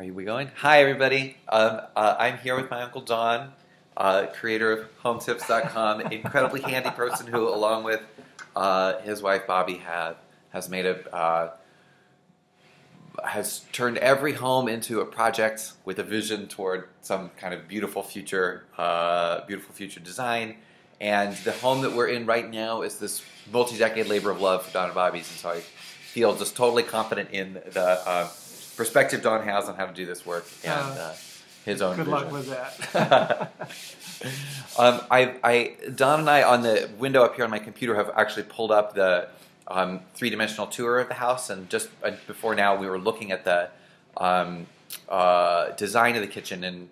We going? Hi, everybody. I'm here with my Uncle Don, creator of HomeTips.com, incredibly handy person who, along with his wife Bobby, has turned every home into a project with a vision toward some kind of beautiful future design. And the home that we're in right now is this multi-decade labor of love for Don and Bobbi's, and so I feel just totally confident in the perspective Don has on how to do this work and his own good vision. luck with that. Don and I, on the window up here on my computer, have actually pulled up the three-dimensional tour of the house, and just before now we were looking at the design of the kitchen, and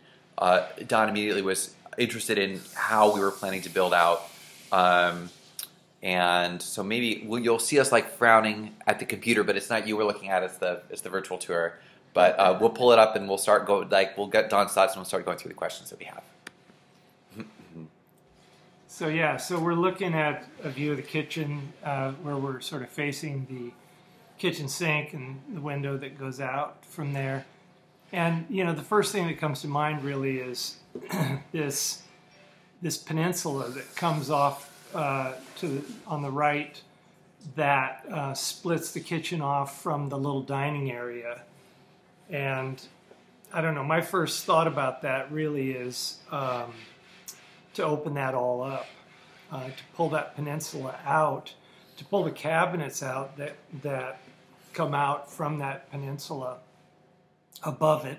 Don immediately was interested in how we were planning to build out. And so maybe you'll see us like frowning at the computer, but it's not you we're looking at, it's the virtual tour. But we'll pull it up and we'll start we'll get Don's thoughts and we'll start going through the questions that we have. So yeah, so we're looking at a view of the kitchen where we're sort of facing the kitchen sink and the window that goes out from there. And you know, the first thing that comes to mind really is this peninsula that comes off on the right that splits the kitchen off from the little dining area. And I don't know, my first thought about that really is to open that all up, to pull that peninsula out, to pull the cabinets out that come out from that peninsula above it,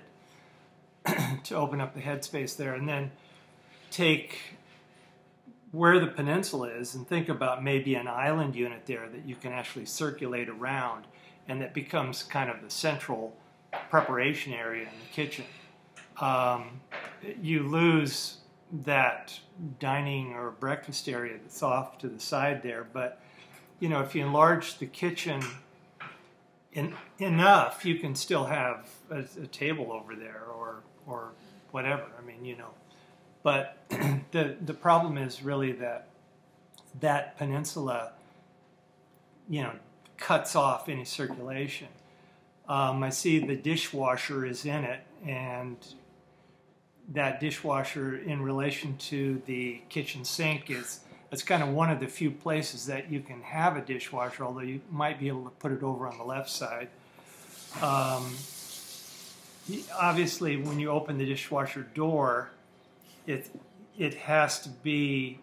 to open up the headspace there, and then take where the peninsula is and think about maybe an island unit there that you can actually circulate around, and that becomes kind of the central preparation area in the kitchen. You lose that dining or breakfast area that's off to the side there, but you know, if you enlarge the kitchen enough, you can still have a table over there or whatever. I mean, you know. But the problem is really that peninsula, you know, cuts off any circulation. I see the dishwasher is in it, and that dishwasher in relation to the kitchen sink it's kind of one of the few places that you can have a dishwasher, although you might be able to put it over on the left side. Obviously, when you open the dishwasher door, it has to be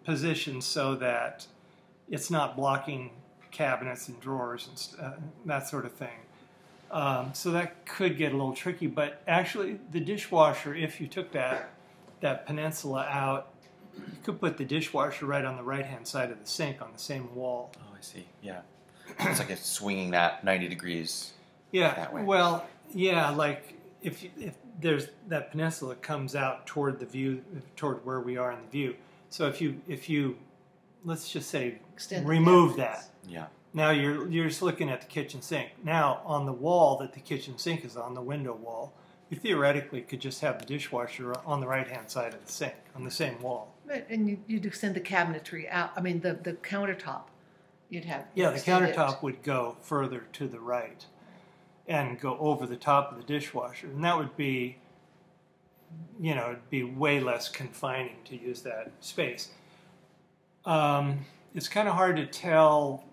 positioned so that it's not blocking cabinets and drawers and that sort of thing. So that could get a little tricky, but actually the dishwasher, if you took that peninsula out, you could put the dishwasher right on the right-hand side of the sink on the same wall. Oh, I see. Yeah. It's like it's swinging that 90 degrees that way. Well, yeah, like if there's that peninsula comes out toward the view, toward where we are in the view. So if you let's just say remove that. Yeah. Now you're just looking at the kitchen sink. Now on the wall that the kitchen sink is on, the window wall, you theoretically could just have the dishwasher on the right-hand side of the sink on the same wall. Right, and you'd extend the cabinetry out. I mean, the countertop, you'd have. Yeah, the countertop would go further to the right and go over the top of the dishwasher, and that would be, you know, it'd be way less confining to use that space. It's kind of hard to tell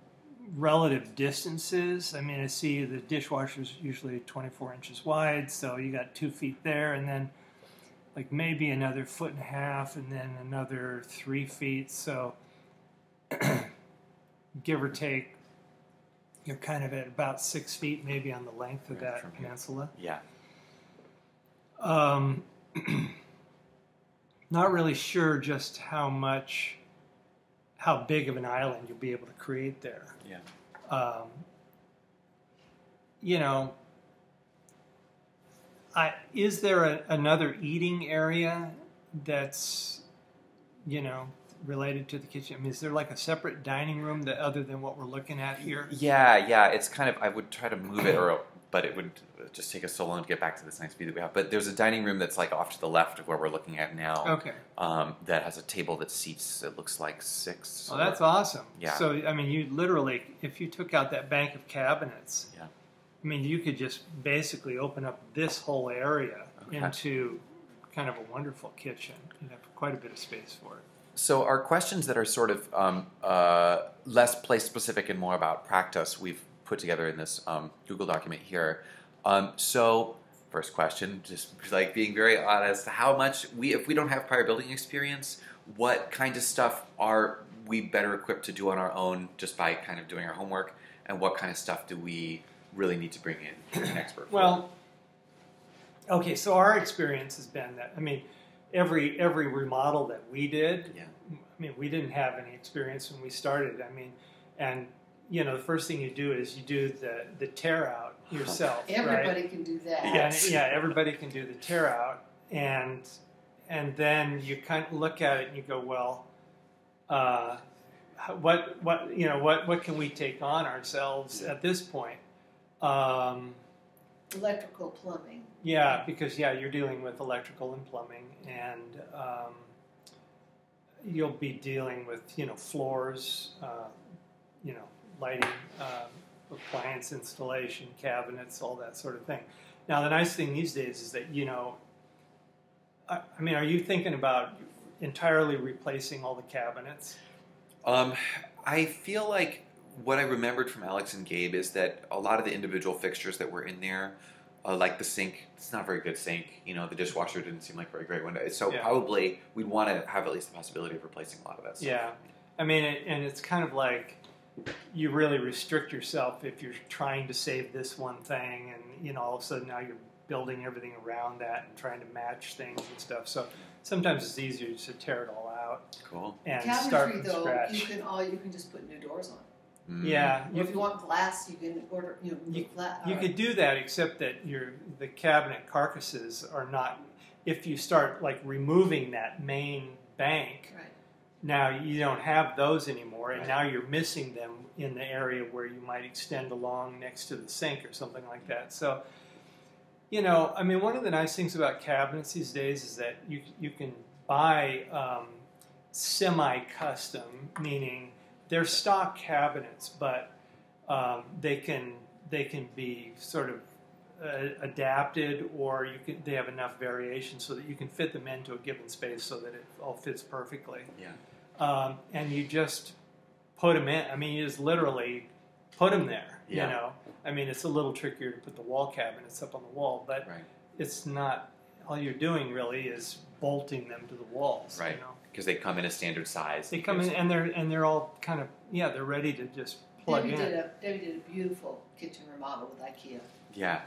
relative distances. I mean, I see the dishwasher's usually 24 inches wide, so you got 2 feet there, and then like maybe another 1.5 feet, and then another 3 feet. So give or take, you're kind of at about 6 feet maybe on the length of that peninsula. Yeah. Not really sure just how big of an island you'll be able to create there. Yeah. You know, is there another eating area that's, you know, related to the kitchen? I mean, is there like a separate dining room that other than what we're looking at here? Yeah. It's kind of, I would try to move it, but it would just take us so long to get back to this nice view that we have. But there's a dining room that's like off to the left of where we're looking at now. Okay. That has a table that seats, it looks like 6. Oh, that's awesome. Yeah. So, I mean, you literally, if you took out that bank of cabinets, yeah, I mean, you could just basically open up this whole area into kind of a wonderful kitchen. You'd have quite a bit of space for it. So our questions that are sort of less place specific and more about practice, we've put together in this Google document here. So first question, just like being very honest, how much if we don't have prior building experience, what kind of stuff are we better equipped to do on our own just by kind of doing our homework, and what kind of stuff do we really need to bring in an expert for? Well, okay, so our experience has been that, I mean, every remodel that we did, I mean, we didn't have any experience when we started. I mean, and you know, the first thing you do is you do the tear out yourself. Everybody can do that. Yeah, everybody can do the tear out, and then you kind of look at it and you go, well, what can we take on ourselves at this point? Electrical, plumbing. Yeah, because you're dealing with electrical and plumbing, and you'll be dealing with floors, lighting, appliance installation, cabinets, all that sort of thing. Now, the nice thing these days is that I mean, are you thinking about entirely replacing all the cabinets? I feel like what I remembered from Alex and Gabe is that a lot of the individual fixtures that were in there, like the sink, it's not a very good sink. The dishwasher didn't seem like a very great one. So probably we'd want to have at least the possibility of replacing a lot of that stuff. Yeah. I mean, and it's kind of like you really restrict yourself if you're trying to save this one thing, and all of a sudden now you're building everything around that and trying to match things and stuff. So sometimes it's easier just to tear it all out. Cool. And cabinetry, start from though, scratch. you can just put new doors on. Yeah. Or if you want glass, you can order glass. You could do that, except that the cabinet carcasses are not. If you start like removing that main bank, now you don't have those anymore, and now you're missing them in the area where you might extend along next to the sink or something like that. So, I mean, one of the nice things about cabinets these days is that you can buy semi-custom, meaning they're stock cabinets, but they can be sort of adapted, or they have enough variation so that you can fit them into a given space so that it all fits perfectly. Yeah. And you just put them in. I mean, you just literally put them there. Yeah. I mean, it's a little trickier to put the wall cabinets up on the wall, but it's not. All you're doing really is bolting them to the walls. Right. Because they come in a standard size. They come in and they're all kind of they're ready to just plug in. Debbie did a beautiful kitchen remodel with IKEA. Yeah.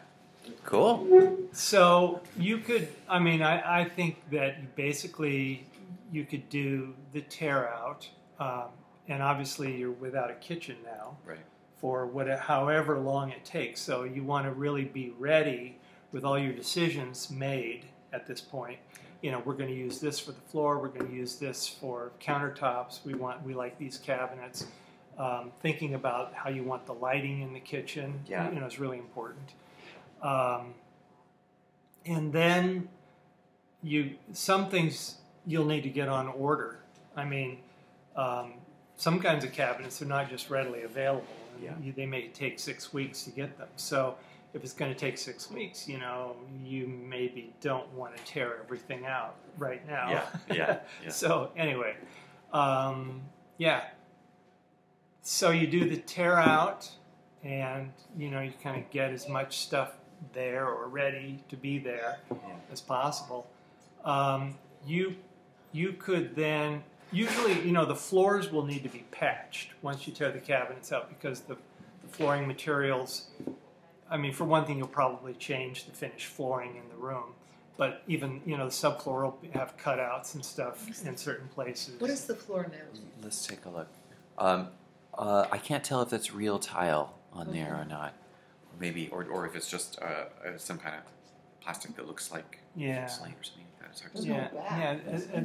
Cool. So you could. I mean, I think that basically you could do the tear out, and obviously you're without a kitchen now. Right. For however long it takes. So you want to really be ready with all your decisions made at this point. We're going to use this for the floor. We're going to use this for countertops. We like these cabinets. Thinking about how you want the lighting in the kitchen, is really important. And then some things you'll need to get on order. I mean, some kinds of cabinets are not just readily available. They may take 6 weeks to get them. So if it's going to take 6 weeks, you maybe don't want to tear everything out right now. Yeah. So anyway, So you do the tear out, and you kind of get as much stuff there or ready to be there as possible. You could then. Usually, the floors will need to be patched once you tear the cabinets out, because the flooring materials, I mean, for one thing, you'll probably change the finished flooring in the room. But even, the subfloor will have cutouts and stuff in certain places. What is the floor now? Let's take a look. I can't tell if that's real tile on there or not. Maybe, or if it's just some kind of plastic that looks like slate or something.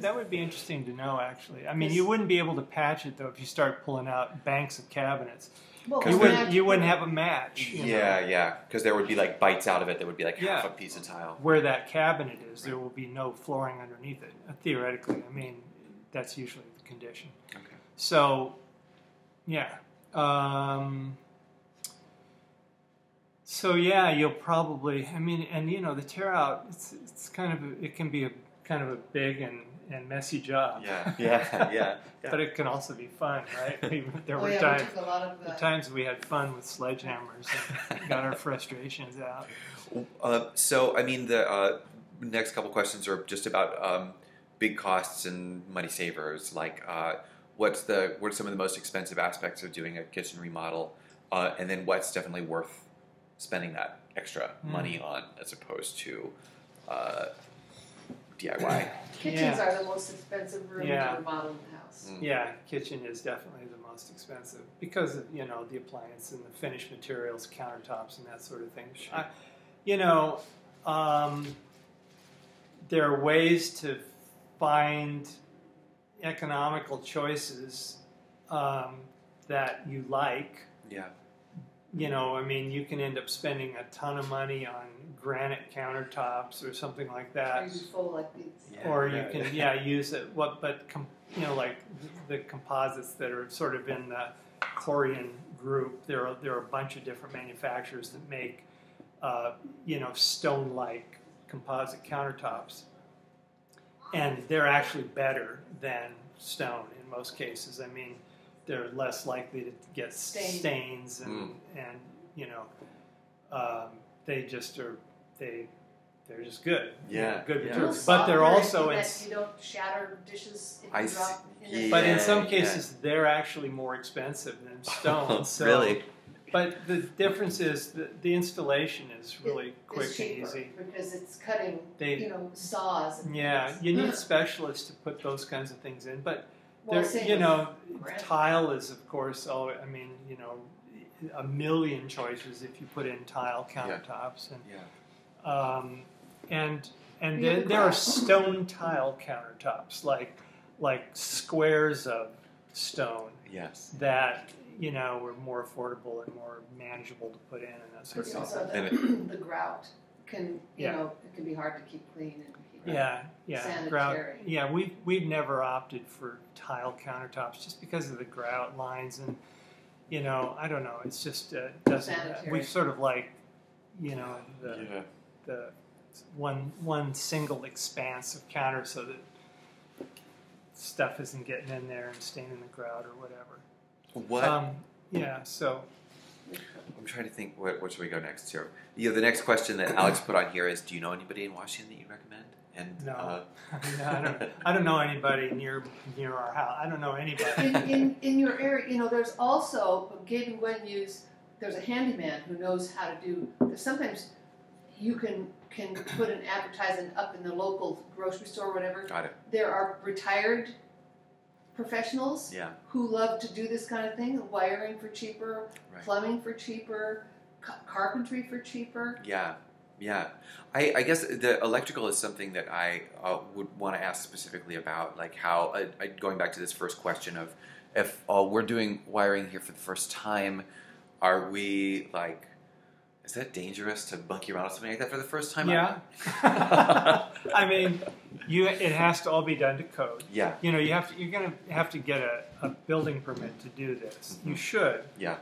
That would be interesting to know, actually. I mean, you wouldn't be able to patch it, though, if you start pulling out banks of cabinets. Well, you wouldn't have a match. Yeah, because there would be like bites out of it that would be like half a piece of tile. Where that cabinet is, there will be no flooring underneath it, theoretically. I mean, that's usually the condition. Okay. So yeah, you'll probably. I mean, and you know, the tear out. It's kind of it can be a kind of a big and messy job. Yeah. But it can also be fun, right? There were We times. took a lot of The times we had fun with sledgehammers and got our frustrations out. So, I mean, the next couple questions are just about big costs and money savers. Like, what's some of the most expensive aspects of doing a kitchen remodel, and then what's definitely worth spending that extra money on as opposed to DIY. Kitchens are the most expensive room to remodel in the house. Yeah, kitchen is definitely the most expensive because of, you know, the appliance and the finished materials, countertops and that sort of thing. Sure. You know, there are ways to find economical choices that you like. Yeah. You know, I mean, you can end up spending a ton of money on granite countertops or something like that. Or you fold like these. Or you can, use it. You know, like the composites that are sort of in the Korean group. There are a bunch of different manufacturers that make, you know, stone-like composite countertops, and they're actually better than stone in most cases. I mean, they're less likely to get stains and you know, they just are they're just good. Yeah, good yeah. materials. But they're also in that you don't shatter dishes if you drop in it. But in some cases, they're actually more expensive than stone. So, really? But the difference is the installation is really quick it's cheaper and easy. because it's cutting, you know, saws. And you need specialists to put those kinds of things in. But you know, tile is of course. I mean, you know, a million choices if you put in tile countertops and then there are stone tile countertops like squares of stone. Yes. That, you know, were more affordable and more manageable to put in and that sort of thing. Also the grout can, you know, it can be hard to keep clean and keep sanitary. Grout. We've never opted for tile countertops just because of the grout lines and, you know, I don't know. It's just doesn't. We sort of like, you know, the one single expanse of counter so that stuff isn't getting in there and staining the grout or whatever. What? So I'm trying to think. What should we go next here? The next question that Alex put on here is: do you know anybody in Washington that you recommend? And no, I don't know anybody near our house. I don't know anybody in your area. You know, there's also Gabe and Gwen use. There's a handyman who knows how to do. Sometimes you can put an advertisement up in the local grocery store or whatever. Got it. There are retired professionals who love to do this kind of thing, wiring for cheaper, plumbing for cheaper, carpentry for cheaper. Yeah. I guess the electrical is something that I would want to ask specifically about, like how, going back to this first question of if we're doing wiring here for the first time, are we like, is that dangerous to monkey around with something like that for the first time? Yeah. I mean, it has to all be done to code. Yeah. You know, you're going to have to get a building permit to do this. Mm-hmm. You should. Yeah.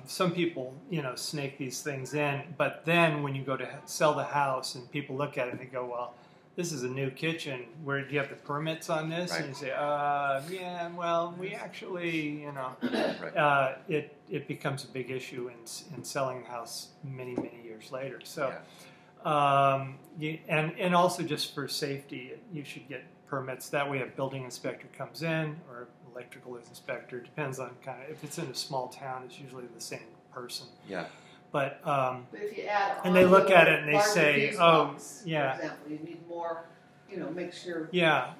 Some people, you know, snake these things in, but then when you go to sell the house and people look at it and they go, well, this is a new kitchen. Where do you have the permits on this? Right. And you say, yeah, well, we actually, you know, it becomes a big issue in selling the house many, many years later. So, and also just for safety, you should get permits. That way a building inspector comes in or electrical inspector, depends on kind of, if it's in a small town, it's usually the same person. Yeah. But if you add and they look at it and they say, box, for example, you need more, you know, make sure. Yeah,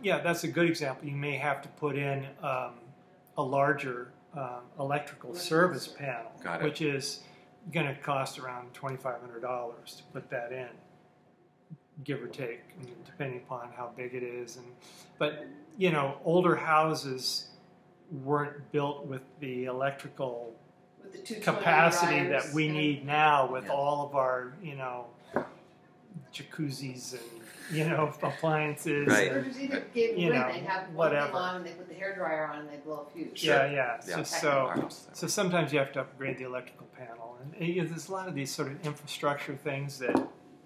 that's a good example. You may have to put in a larger electrical service panel, which is going to cost around $2,500 to put that in, give or take, depending upon how big it is. But you know, older houses weren't built with the electrical capacity that we need now with all of our, you know, jacuzzis and, you know, appliances. Right. Or just either give You away, know, they have one whatever. thing on and they put the hairdryer on and they blow a fuse. Sure. Yeah. Yeah. So sometimes you have to upgrade the electrical panel, and you know, there's a lot of these sort of infrastructure things that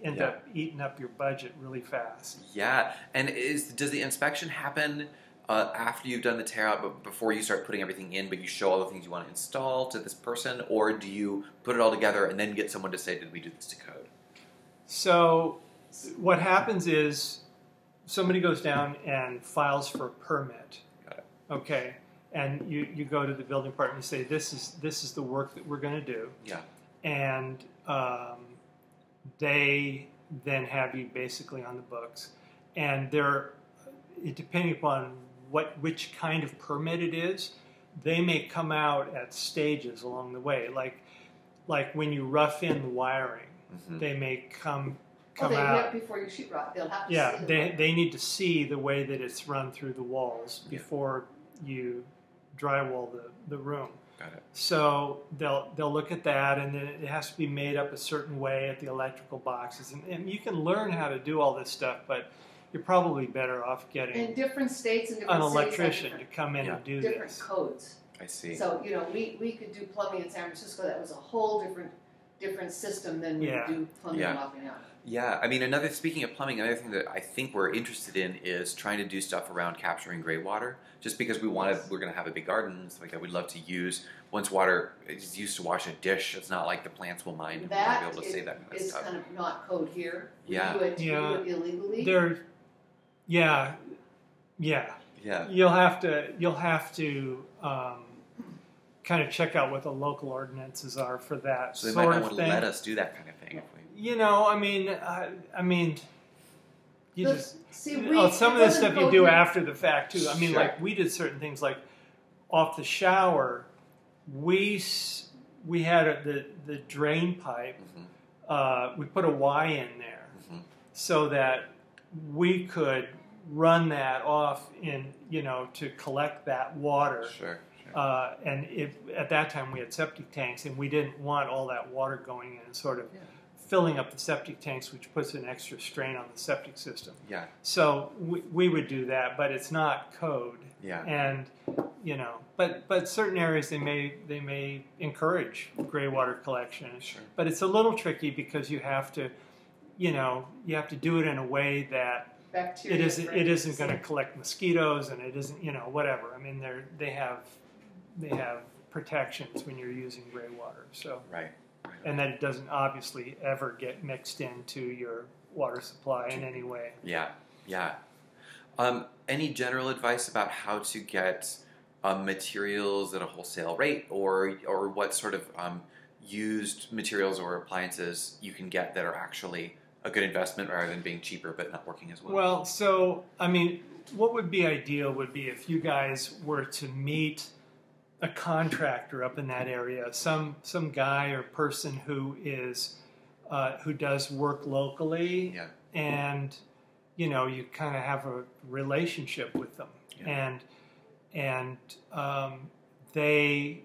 end up eating up your budget really fast. Yeah, and does the inspection happen after you've done the tear out, but before you start putting everything in, but you show all the things you want to install to this person, or do you put it all together and then get someone to say, did we do this to code? So what happens is somebody goes down and files for a permit. Got it. Okay, and you go to the building department and say, this is the work that we're going to do. Yeah. And they then have you basically on the books, and depending upon which kind of permit it is, they may come out at stages along the way. Like when you rough in the wiring, they may come out before you sheetrock. They'll have to see. they need to see the way that it's run through the walls before you drywall the room. Got it. So they'll look at that, and then it has to be made up a certain way at the electrical boxes, and you can learn how to do all this stuff, but you're probably better off getting In different states and an different electrician to come in and do different this. codes. I see. So, you know, we could do plumbing in San Francisco. That was a whole different system than we do plumbing and mopping out. Yeah, I mean, speaking of plumbing, another thing that I think we're interested in is trying to do stuff around capturing graywater. Just because we're going to have a big garden and stuff like that, we'd love to use, once water is used to wash a dish, it's not like the plants will mind. That we'll be able to save that kind of is stuff. kind of not code here. We Yeah. do it illegally. Yeah. You'll have to kind of check out what the local ordinances are for that So they sort might not of want to thing. let us do that kind of thing. If we... You know, I mean, some of this stuff you do after the fact too. I mean, Sure. like we did certain things like off the shower. We had the drain pipe. We put a Y in there so that we could run that off to collect that water. Sure. And at that time we had septic tanks, and we didn't want all that water going in and sort of filling up the septic tanks, which puts an extra strain on the septic system. Yeah. So we would do that, but it's not code. Yeah. And but certain areas they may encourage graywater collection. Sure. But it's a little tricky because you have to do it in a way that Bacteria it isn't going to collect mosquitoes, and it isn't whatever. I mean they have protections when you're using graywater. So Right. And that it doesn't obviously ever get mixed into your water supply in any way. Yeah. Any general advice about how to get materials at a wholesale rate, or what sort of used materials or appliances you can get that are actually a good investment rather than being cheaper but not working as well? Well, so, I mean, what would be ideal would be if you guys were to meet a contractor up in that area, some guy or person who does work locally, and you kind of have a relationship with them, and they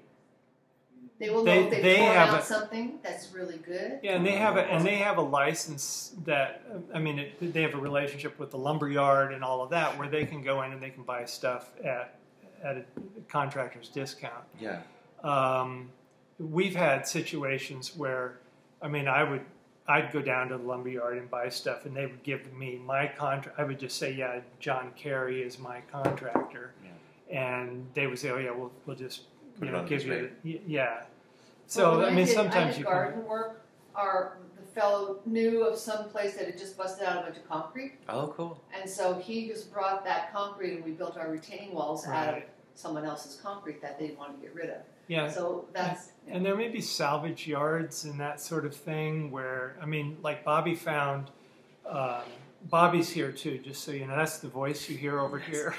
will know if they have out something that's really good. Yeah, and they have a license that they have a relationship with the lumber yard and all of that, where they can go in and they can buy stuff at a contractor's discount. Yeah. We've had situations where, I'd go down to the lumber yard and buy stuff, and they would give me my contract. I would just say, yeah, John Carey is my contractor, and they would say, oh yeah, we'll just give you So sometimes I did garden work. The fellow knew of some place that had just busted out a bunch of concrete. Oh, cool. And so he just brought that concrete, and we built our retaining walls out of someone else's concrete that they wanted to get rid of. Yeah. So that's... And there may be salvage yards and that sort of thing where, like Bobby found... Bobby's here too, just so you know. That's the voice you hear over here.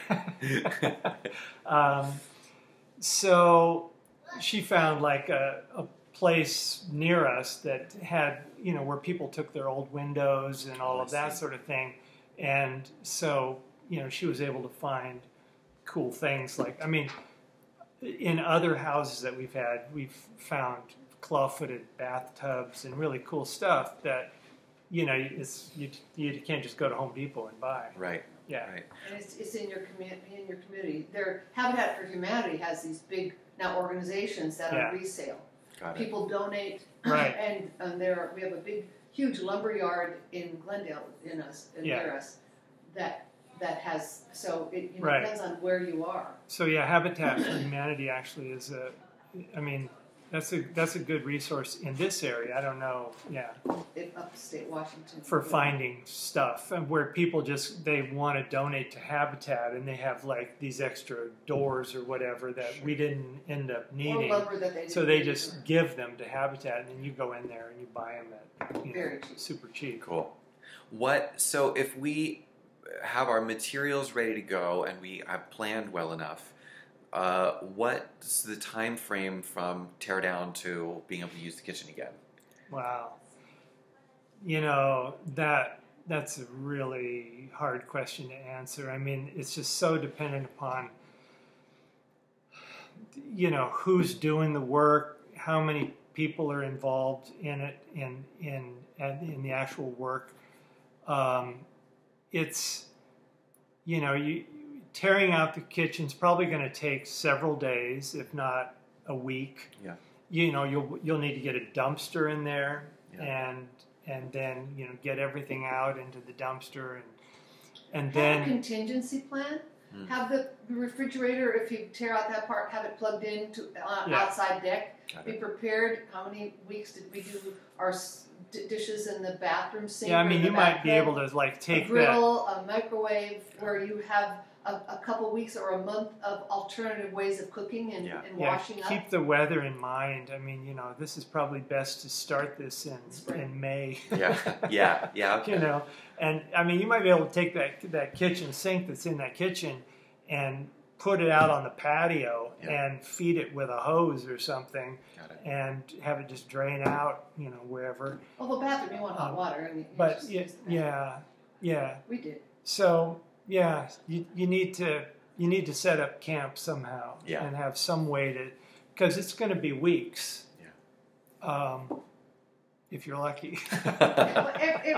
So she found like a place near us that had, where people took their old windows and all of that sort of thing. And so, she was able to find cool things like, in other houses that we've found claw-footed bathtubs and really cool stuff that you can't just go to Home Depot and buy. Right. Yeah. Right. And it's in your community. Their Habitat for Humanity has these big now organizations that are resale. Got it. People donate, Right. and we have a huge lumber yard in Glendale near us that has, so it depends on where you are. So yeah, Habitat for Humanity actually is that's a good resource in this area. I don't know, In upstate Washington. for finding stuff, and where people they want to donate to Habitat, and they have like these extra doors or whatever that we didn't end up needing. Or lumber that they So they just give them to Habitat, and then you go in there and you buy them at very cheap. super cheap. Cool. So if we have our materials ready to go and we have planned well enough, what's the time frame from tear down to being able to use the kitchen again? Wow. That's a really hard question to answer. I mean, it's just so dependent upon, who's doing the work, how many people are involved in it, in the actual work. It's, tearing out the kitchen's probably going to take several days, if not a week. Yeah. You'll need to get a dumpster in there, Yeah. and then get everything out into the dumpster, and Have then a contingency plan. Have the refrigerator, if you tear out that part, have it plugged in to outside deck. Be prepared. How many weeks did we do our dishes in the bathroom sink? Yeah, I mean, you might be able to take a griddle, a microwave, where you have a couple weeks or a month of alternative ways of cooking and washing up. Keep the weather in mind. I mean, this is probably best to start this in May. Yeah. Okay. And I mean, you might be able to take that kitchen sink that's in that kitchen and put it out on the patio and feed it with a hose or something, and have it just drain out, wherever. Well, the bathroom, you want hot water. But yeah. We did. So yeah, you need to set up camp somehow and have some way to, because it's going to be weeks. Yeah. If you're lucky.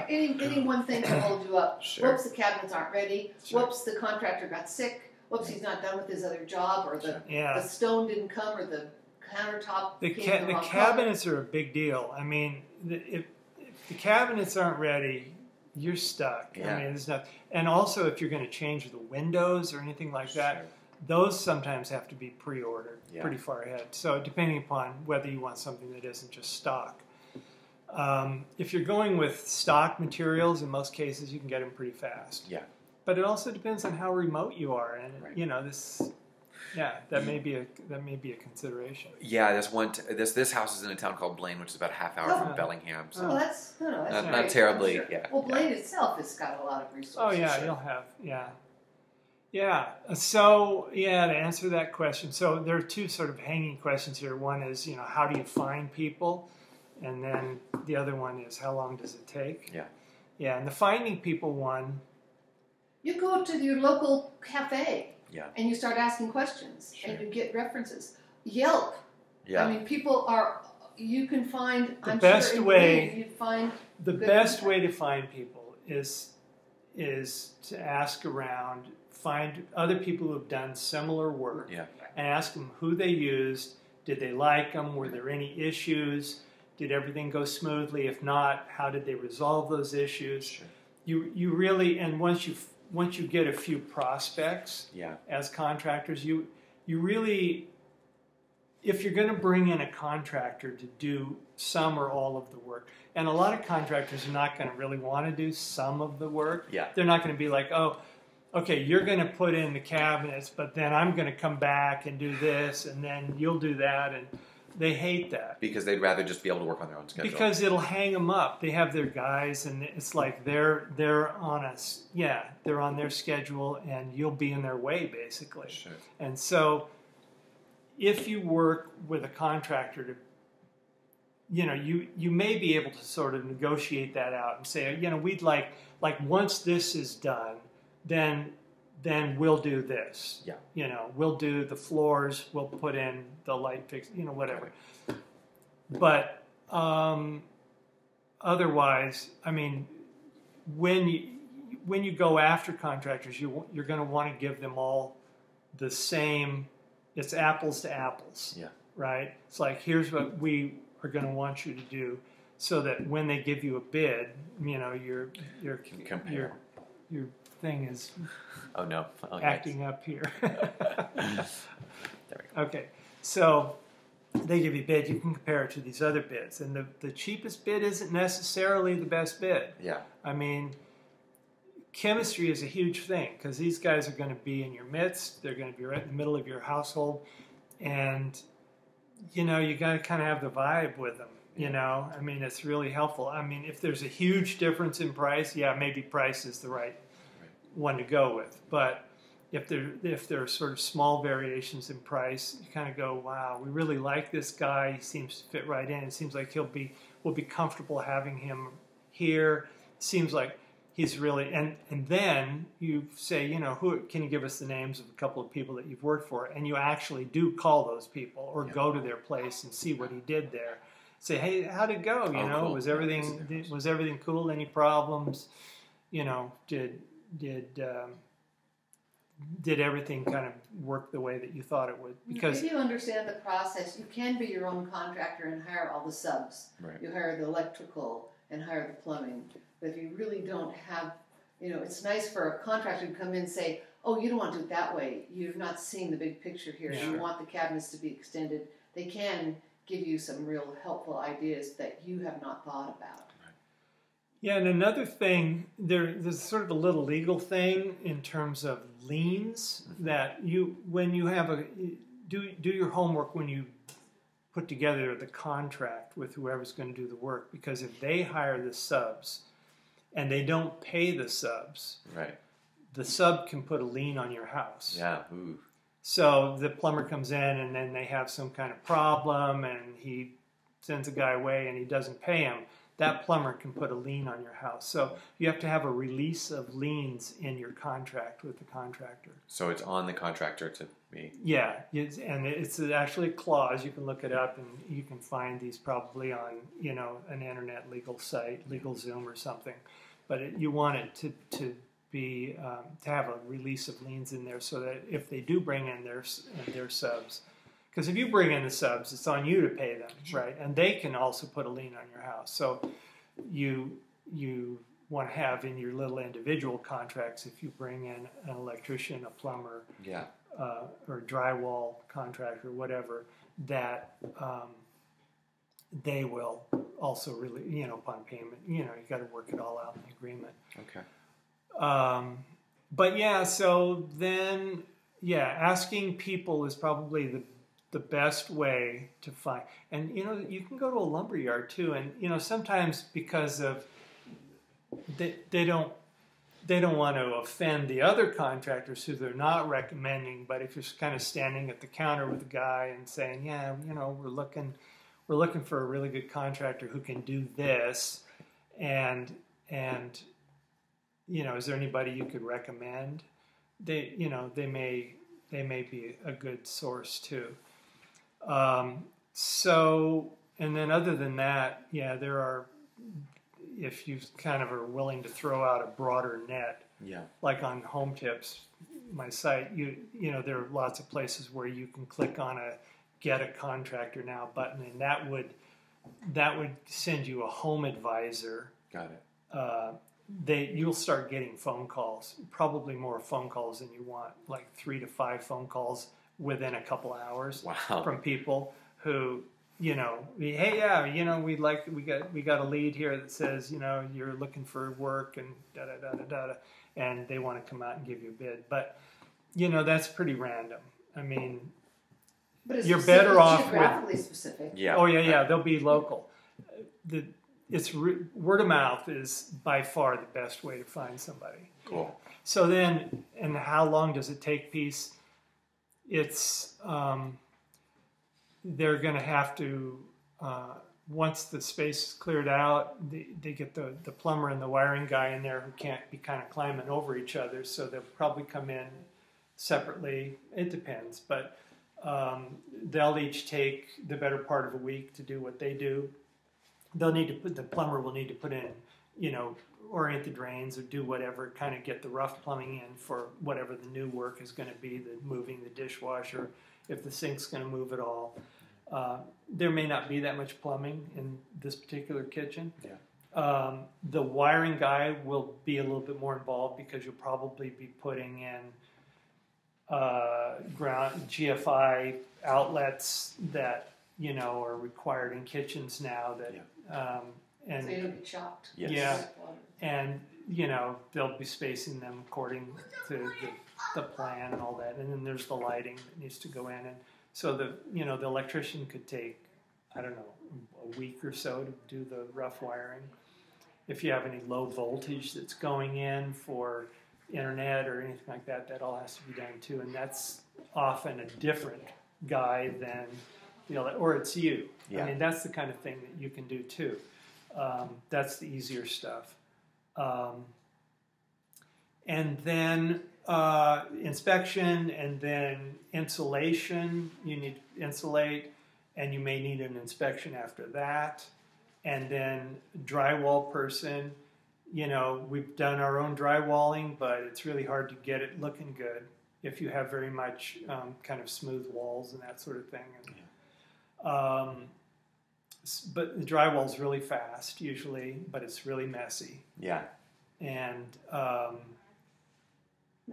Any one thing can hold you up. Sure. Whoops, the cabinets aren't ready. Sure. Whoops, the contractor got sick. Whoops, he's not done with his other job, or the stone didn't come, or the countertop. The cabinets are a big deal. I mean, if the cabinets aren't ready, you're stuck. Yeah. I mean, there's not. And also, if you're going to change the windows or anything like that, those sometimes have to be pre-ordered pretty far ahead. So depending upon whether you want something that isn't just stock. If you're going with stock materials, in most cases, you can get them pretty fast. Yeah. But it also depends on how remote you are, and that may be a consideration. Yeah, this house is in a town called Blaine, which is about a half hour from Bellingham. So that's not terribly. Sure. Yeah. Well, Blaine itself has got a lot of resources. Oh yeah, you'll have So to answer that question, so there are two sort of hanging questions here. One is how do you find people, and then the other one is how long does it take? Yeah, and the finding people one. You go to your local cafe and you start asking questions and you get references. Yelp. I mean, you can find, the best way to find people is to ask around, find other people who have done similar work and ask them who they used, did they like them, were there any issues, did everything go smoothly, if not, how did they resolve those issues? You really, and once you get a few prospects as contractors, you really, if you're going to bring in a contractor to do some or all of the work, and a lot of contractors are not going to really want to do some of the work. They're not going to be like, oh, okay, you're going to put in the cabinets, but then I'm going to come back and do this, and then you'll do that, and they hate that. Because they'd rather just be able to work on their own schedule. Because it'll hang them up. They have their guys, and it's like they're on they're on their schedule, and you'll be in their way, basically. Sure. And so if you work with a contractor to, you may be able to sort of negotiate that out and say, we'd like once this is done, then we'll do this. We'll do the floors, we'll put in the light fix, whatever. But otherwise, I mean, when you go after contractors, you're going to want to give them all the same. It's apples to apples. Yeah. Right. It's like, here's what we are going to want you to do, so that when they give you a bid, you know, your thing is oh no acting up here. There we go. Okay, so they give you a bid, you can compare it to these other bids, and the cheapest bid isn't necessarily the best bid. Yeah. I mean, chemistry is a huge thing, because these guys are going to be in your midst, they're going to be right in the middle of your household, and you know, you got to kind of have the vibe with them. You know, I mean, it's really helpful. I mean, if there's a huge difference in price, yeah, maybe price is the right one to go with. But if there are sort of small variations in price, you kind of go, wow, we really like this guy. He seems to fit right in. It seems like we'll be comfortable having him here. It seems like he's really, and then you say, you know, who can you give us the names of a couple of people that you've worked for? And you actually do call those people or go to their place and see what he did there. Say, hey, how'd it go? You know, cool. was everything cool? Any problems? You know, did everything kind of work the way that you thought it would? Because if you understand the process, you can be your own contractor and hire all the subs. Right. You hire the electrical and hire the plumbing. But if you really don't have, you know, it's nice for a contractor to come in and say, oh, you don't want to do it that way. You've not seen the big picture here. Yeah. You want the cabinets to be extended. They can give you some real helpful ideas that you have not thought about. Yeah, and another thing, there's sort of a little legal thing in terms of liens that when you have do your homework when you put together the contract with whoever's going to do the work, because if they hire the subs and they don't pay the subs, right, the sub can put a lien on your house. Yeah. Ooh. So the plumber comes in and then they have some kind of problem and he sends a guy away and he doesn't pay him. That plumber can put a lien on your house. So you have to have a release of liens in your contract with the contractor. So it's on the contractor to be... Yeah, and it's actually a clause. You can look it up and you can find these probably on, you know, an internet legal site, LegalZoom or something. But you want it to be to have a release of liens in there, so that if they do bring in their subs, because if you bring in the subs, it's on you to pay them, right? And they can also put a lien on your house. So you want to have in your little individual contracts, if you bring in an electrician, a plumber, Yeah. Or drywall contractor, whatever, that they will also really, you know, upon payment, you know, you got to work it all out in the agreement. Okay. But yeah, so then, yeah, asking people is probably the best way to find. And, you know, you can go to a lumber yard too. And, you know, sometimes because of, they don't want to offend the other contractors who they're not recommending. But if you're kind of standing at the counter with a guy and saying, yeah, you know, we're looking for a really good contractor who can do this, and you know, is there anybody you could recommend? They may be a good source too. So, and then other than that, yeah, there are, if you kind of are willing to throw out a broader net, Yeah. like on Home Tips, my site, you know, there are lots of places where you can click on a Get a Contractor Now button, and that would send you a home advisor. Got it. You'll start getting phone calls, probably more phone calls than you want, like 3 to 5 phone calls within a couple hours. Wow. From people who, you know, hey, yeah, you know, we got a lead here that says, you know, you're looking for work and da da da da da, and they want to come out and give you a bid. But, you know, that's pretty random. I mean, But it's you're better off geographically specific. Yeah. Oh yeah, they'll be local. Word of mouth is by far the best way to find somebody. Cool. So then, and how long does it take piece? It's they're going to have to once the space is cleared out, they get the plumber and the wiring guy in there who can't be kind of climbing over each other, so they'll probably come in separately. It depends, but they'll each take the better part of a week to do what they do. the plumber will need to put in, orient the drains or do whatever, kind of get the rough plumbing in for whatever the new work is going to be, the moving the dishwasher, if the sink's going to move at all. There may not be that much plumbing in this particular kitchen. Yeah. The wiring guy will be a little bit more involved because you'll probably be putting in ground GFI outlets that are required in kitchens now. That and So it'll be chopped. Yes. Yeah, and they'll be spacing them according to the plan and all that. And then there's the lighting that needs to go in, and so the electrician could take, I don't know, a week or so to do the rough wiring. If you have any low voltage that's going in for internet or anything like that, that all has to be done too, and that's often a different guy than or it's you. Yeah. I mean, that's the kind of thing that you can do too. That's the easier stuff. And then inspection, and then insulation. You need to insulate, and you may need an inspection after that. And then drywall person. We've done our own drywalling, but it's really hard to get it looking good if you have very much kind of smooth walls and that sort of thing. And, but the drywall's really fast usually, but it's really messy. Yeah. And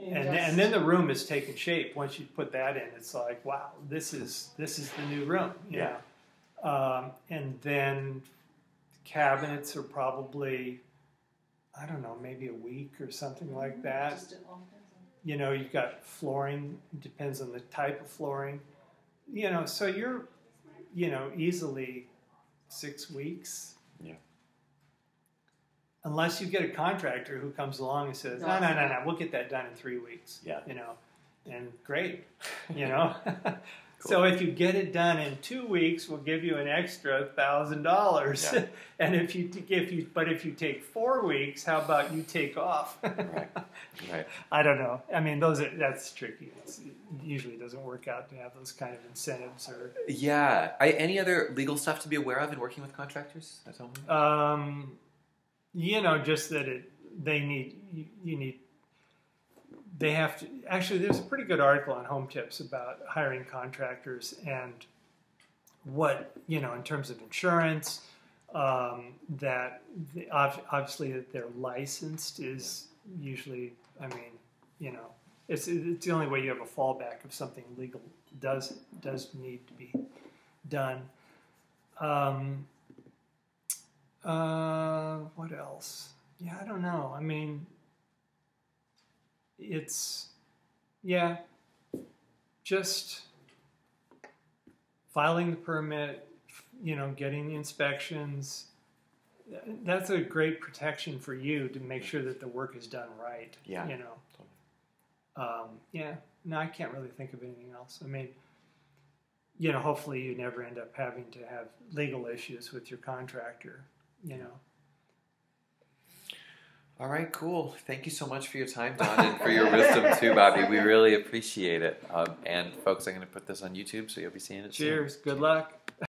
and then the room is taking shape once you put that in. It's like, wow, this is the new room. Yeah. And then cabinets are probably, I don't know, maybe a week or something like that. Just it all depends You've got flooring, depends on the type of flooring. So you're, easily 6 weeks. Yeah. Unless you get a contractor who comes along and says, no, we'll get that done in 3 weeks. Yeah. And great, Cool. So if you get it done in 2 weeks, we'll give you an extra $1,000. Yeah. And if you take 4 weeks, how about you take off? Right. I don't know. I mean, that's tricky. It usually doesn't work out to have those kind of incentives or. Yeah. Any other legal stuff to be aware of in working with contractors at home? Just that they have to, actually there's a pretty good article on Home Tips about hiring contractors and what, in terms of insurance, obviously that they're licensed is usually, it's the only way you have a fallback if something legal does need to be done. What else? Yeah, I don't know. I mean, it's, just filing the permit, getting the inspections. That's a great protection for you to make sure that the work is done right. Yeah. No, I can't really think of anything else. I mean, hopefully you never end up having to have legal issues with your contractor, All right, cool. Thank you so much for your time, Don, and for your wisdom too, Bobbi. We really appreciate it. And folks, I'm going to put this on YouTube, so you'll be seeing it soon. Cheers. Good luck.